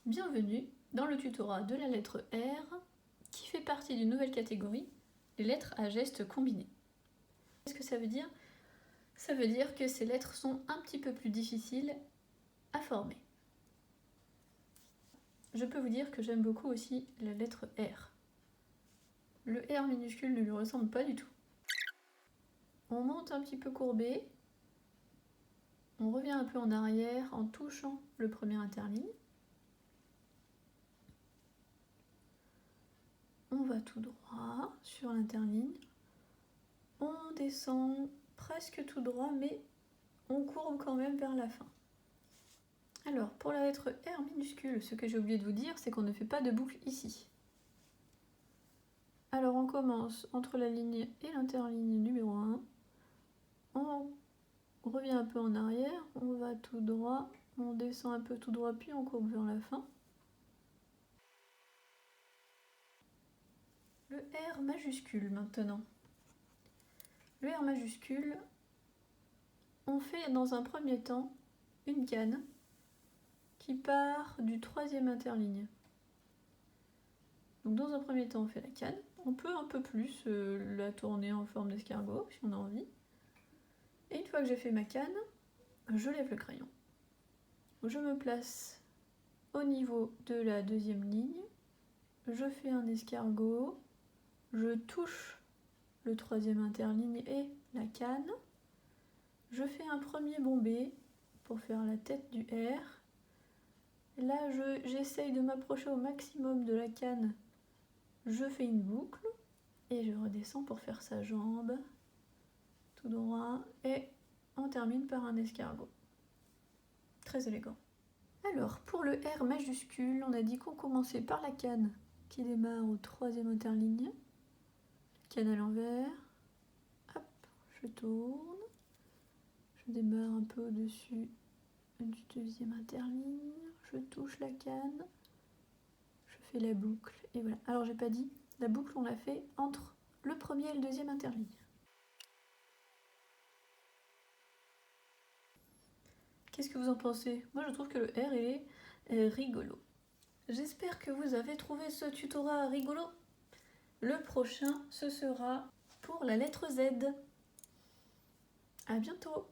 Bienvenue dans le tutorat de la lettre R qui fait partie d'une nouvelle catégorie, les lettres à gestes combinés. Qu'est-ce que ça veut dire? Ça veut dire que ces lettres sont un petit peu plus difficiles à former. Je peux vous dire que j'aime beaucoup aussi la lettre R. Le R minuscule ne lui ressemble pas du tout. On monte un petit peu courbé, on revient un peu en arrière en touchant le premier interligne. On va tout droit sur l'interligne. On descend presque tout droit, mais on courbe quand même vers la fin. Alors, pour la lettre R minuscule, ce que j'ai oublié de vous dire, c'est qu'on ne fait pas de boucle ici. Alors, on commence entre la ligne et l'interligne numéro 1. On revient un peu en arrière, on va tout droit, on descend un peu tout droit, puis on courbe vers la fin. Le R majuscule maintenant. Le R majuscule, on fait dans un premier temps une canne qui part du troisième interligne. Donc dans un premier temps, on fait la canne. On peut un peu plus la tourner en forme d'escargot si on a envie. Et une fois que j'ai fait ma canne, je lève le crayon. Je me place au niveau de la deuxième ligne. Je fais un escargot. Je touche le troisième interligne et la canne. Je fais un premier bombé pour faire la tête du R. Là, j'essaye de m'approcher au maximum de la canne. Je fais une boucle et je redescends pour faire sa jambe tout droit et on termine par un escargot. Très élégant. Alors, pour le R majuscule, on a dit qu'on commençait par la canne qui démarre au troisième interligne. Canne à l'envers. Hop, je tourne. Je démarre un peu au-dessus du deuxième interligne. Je touche la canne. Je fais la boucle. Et voilà. Alors, j'ai pas dit, la boucle, on l'a fait entre le premier et le deuxième interligne. Qu'est-ce que vous en pensez? Moi, je trouve que le R est rigolo. J'espère que vous avez trouvé ce tutorat rigolo. Le prochain, ce sera pour la lettre Z. À bientôt!